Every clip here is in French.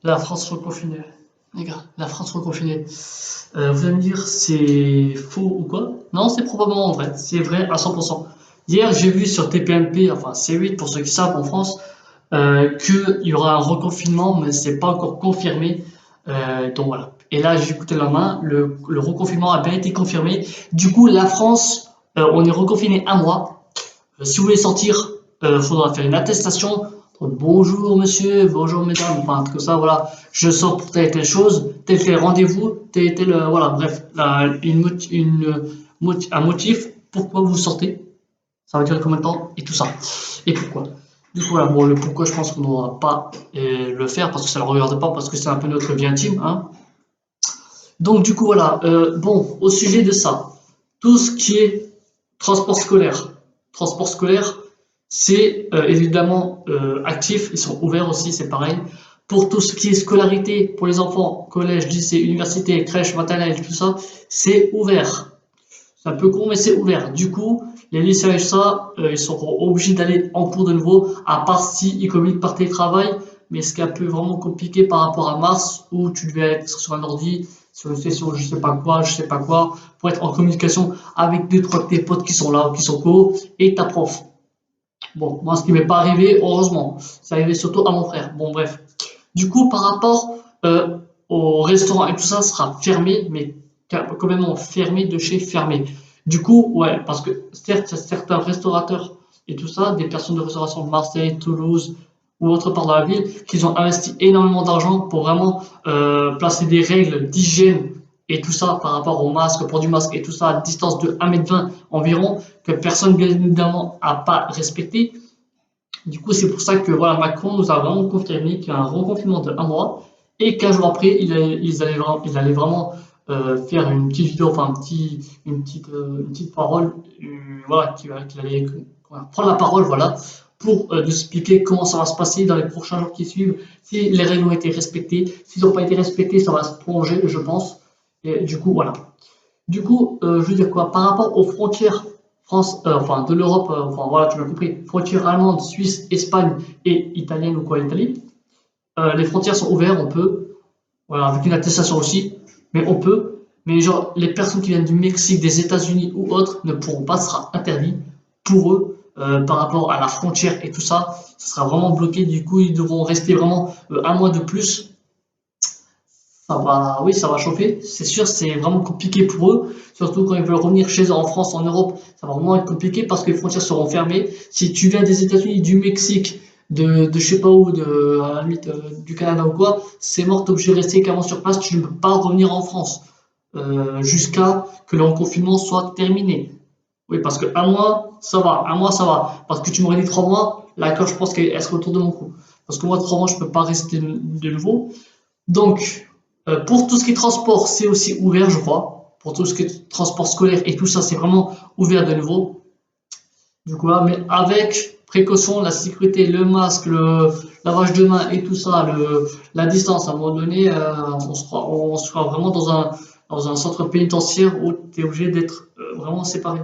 La France reconfinée. Les gars, la France reconfinée. Vous allez me dire, c'est faux ou quoi? Non, c'est probablement vrai. C'est vrai à 100%. Hier, j'ai vu sur TPMP, enfin C8 pour ceux qui savent en France, qu'il y aura un reconfinement, mais c'est pas encore confirmé. Donc voilà. Et là, j'ai écouté la main, le reconfinement a bien été confirmé. Du coup, la France, on est reconfiné un mois. Si vous voulez sortir, il faudra faire une attestation. Donc, bonjour monsieur, bonjour mesdames, enfin un truc comme ça, voilà. Je sors pour telle et telle chose, tel tel rendez-vous, tel et tel, voilà, bref, un motif pourquoi vous sortez, ça va durer combien de temps et tout ça. Et pourquoi. Du coup, voilà, bon, le pourquoi, je pense qu'on n'aura pas le faire parce que ça ne le regarde pas, parce que c'est un peu notre vie intime, hein. Donc, du coup, voilà, bon, au sujet de ça, tout ce qui est transport scolaire. Transport scolaire, c'est évidemment actif, ils sont ouverts aussi, c'est pareil. Pour tout ce qui est scolarité, pour les enfants, collège, lycée, université, crèche, maternelle, tout ça, c'est ouvert. C'est un peu con, mais c'est ouvert. Du coup, les lycéens et ça, ils seront obligés d'aller en cours de nouveau, à part si ils communiquent par télétravail. Mais ce qui est un peu vraiment compliqué par rapport à mars, où tu devais être sur un ordi, sur une session je sais pas quoi, pour être en communication avec deux, trois de tes potes qui sont là, qui sont co, et ta prof. Bon, moi, ce qui m'est pas arrivé, heureusement, c'est arrivé surtout à mon frère. Bon, bref. Du coup, par rapport au restaurant et tout ça, sera fermé, mais complètement fermé de chez fermé. Du coup, ouais, parce que certes, il y a certains restaurateurs et tout ça, des personnes de restauration de Marseille, Toulouse ou autre part de la ville, qui ont investi énormément d'argent pour vraiment placer des règles d'hygiène et tout ça par rapport au masque, pour du masque et tout ça à distance de 1,20 m environ, que personne bien évidemment n'a pas respecté. Du coup, c'est pour ça que voilà, Macron nous a vraiment confirmé qu'il y a un reconfinement de un mois et qu'un jour après, ils allaient vraiment faire une petite vidéo, enfin une petite parole, voilà, qu'il allait prendre la parole, voilà, pour nous expliquer comment ça va se passer dans les prochains jours qui suivent, si les règles ont été respectées, s'ils n'ont pas été respectés, ça va se prolonger, je pense. Et du coup, voilà. Du coup, je veux dire quoi, par rapport aux frontières France, enfin de l'Europe, enfin voilà, tu m'as compris, frontières allemandes, Suisse, Espagne et italienne ou quoi, Italie, les frontières sont ouvertes, on peut, voilà, avec une attestation aussi, mais on peut, mais genre les personnes qui viennent du Mexique, des États-Unis ou autres ne pourront pas, ce sera interdit pour eux par rapport à la frontière et tout ça, ça sera vraiment bloqué, du coup ils devront rester vraiment un mois de plus. Ça va, oui, ça va chauffer, c'est sûr, c'est vraiment compliqué pour eux, surtout quand ils veulent revenir chez eux en France, en Europe, ça va vraiment être compliqué parce que les frontières seront fermées. Si tu viens des États-Unis, du Mexique, de je sais pas où, à la limite du Canada ou quoi, c'est mort, t'es obligé de rester carrément sur place, tu ne peux pas revenir en France jusqu'à que le confinement soit terminé. Oui, parce que un mois, ça va, un mois, ça va. Parce que tu m'aurais dit 3 mois, là, je pense qu'elle serait autour de mon cou. Parce que moi, 3 mois, je peux pas rester de nouveau. Donc, pour tout ce qui est transport, c'est aussi ouvert, je crois. Pour tout ce qui est transport scolaire et tout ça, c'est vraiment ouvert de nouveau. Du coup, là, mais avec précaution, la sécurité, le masque, le lavage de mains et tout ça, la distance, à un moment donné, on sera vraiment dans un centre pénitentiaire où tu es obligé d'être vraiment séparé.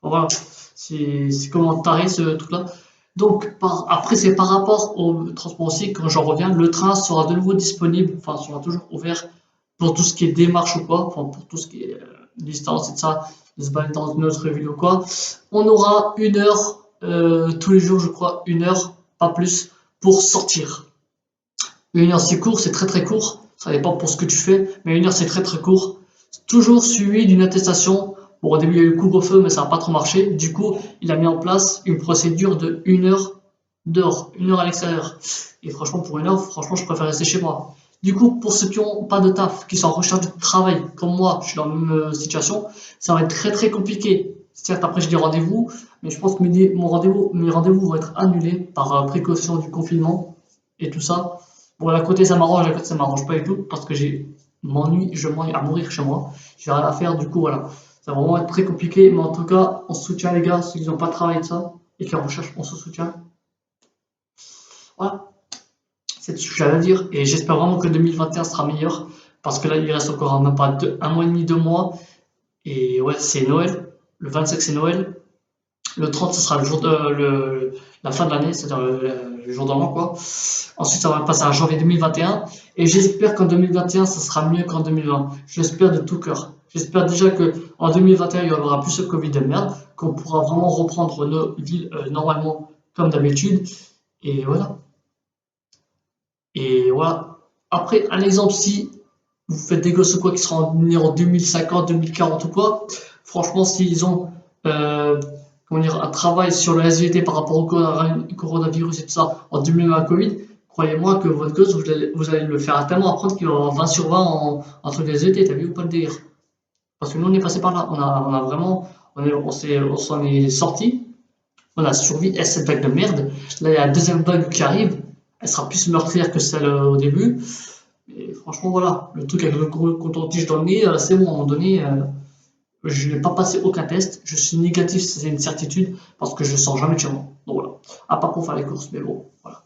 Voilà, c'est comment taré ce truc-là. Donc, après, c'est par rapport au transport aussi, quand j'en reviens, le train sera de nouveau disponible, enfin, sera toujours ouvert pour tout ce qui est démarche ou quoi, enfin, pour tout ce qui est distance et tout ça, de se balader dans une autre ville ou quoi. On aura 1 heure tous les jours, je crois, 1 heure, pas plus, pour sortir. 1 heure, c'est court, c'est très très court. Ça dépend pour ce que tu fais, mais 1 heure, c'est très très court. Toujours suivi d'une attestation. Bon, au début, il y a eu le couvre-feu, mais ça n'a pas trop marché. Du coup, il a mis en place une procédure de 1 heure dehors, 1 heure à l'extérieur. Et franchement, pour 1 heure, franchement, je préfère rester chez moi. Du coup, pour ceux qui n'ont pas de taf, qui sont en recherche de travail, comme moi, je suis dans la même situation, ça va être très très compliqué. Certes, après, j'ai des rendez-vous, mais je pense que mes rendez-vous vont être annulés par précaution du confinement et tout ça. Bon, à côté ça m'arrange, à côté ça m'arrange pas du tout, parce que je m'ennuie à mourir chez moi. J'ai rien à faire, du coup, voilà. Ça va vraiment être très compliqué, mais en tout cas, on se soutient les gars, ceux qui n'ont pas travaillé de ça, et qui en recherchent, on se soutient. Voilà, c'est tout ce que j'avais à dire, et j'espère vraiment que 2021 sera meilleur, parce que là, il reste encore même pas un mois et demi, 2 mois, et ouais, c'est Noël. Le 25, c'est Noël. Le 30, ce sera le jour de la fin de l'année, c'est-à-dire le jour de l'an, quoi. Ensuite, ça va passer à janvier 2021. Et j'espère qu'en 2021, ça sera mieux qu'en 2020. J'espère de tout cœur. J'espère déjà que en 2021, il y aura plus ce Covid de merde, qu'on pourra vraiment reprendre nos villes normalement comme d'habitude. Et voilà. Et voilà. Après, un exemple, si vous faites des gosses ou quoi qui seront nés en 2050, 2040 ou quoi, franchement, s'ils ont comment dire, un travail sur le SVT par rapport au coronavirus et tout ça en 2020 Covid, croyez-moi que votre gosse, vous allez le faire tellement apprendre qu'il va avoir 20 sur 20 en truc SVT, t'as vu ou pas le délire? Parce que nous, on est passé par là, on a vraiment, on s'en est sorti, on a survécu à cette vague de merde. Là, il y a la deuxième vague qui arrive, elle sera plus meurtrière que celle au début. Et franchement, voilà, le truc avec le gros coton-tige dans le nez, c'est bon, à un moment donné, je n'ai pas passé aucun test, je suis négatif, c'est une certitude, parce que je ne sors jamais de chez moi. Donc voilà, à part pour faire les courses, mais bon, voilà.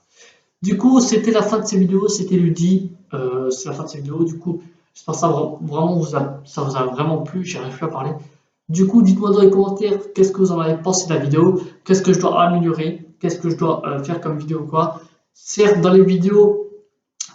Du coup, c'était la fin de ces vidéos, c'était lundi, c'est la fin de ces vidéos, du coup, j'espère que ça vous a vraiment plu, j'arrive plus à parler. Du coup, dites-moi dans les commentaires qu'est-ce que vous en avez pensé de la vidéo, qu'est-ce que je dois améliorer, qu'est-ce que je dois faire comme vidéo ou quoi. Certes, dans les vidéos,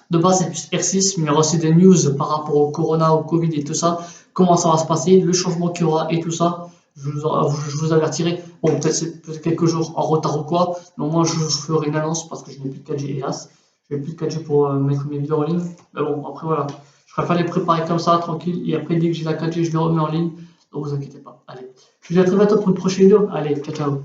de base, c'est plus R6, mais il y aura aussi des news par rapport au corona, au Covid et tout ça. Comment ça va se passer, le changement qu'il y aura et tout ça. Je vous avertirai. Bon, peut-être c'est peut quelques jours en retard ou quoi. Mais au moins, je ferai une annonce parce que je n'ai plus de 4G, hélas. Je n'ai plus de 4G pour mettre mes vidéos en ligne. Mais bon, après, voilà. Je préfère les préparer comme ça, tranquille. Et après, dès que j'ai la 4G, je les remets en ligne. Donc, vous inquiétez pas. Allez. Je vous dis à très bientôt pour une prochaine vidéo. Allez, ciao, ciao.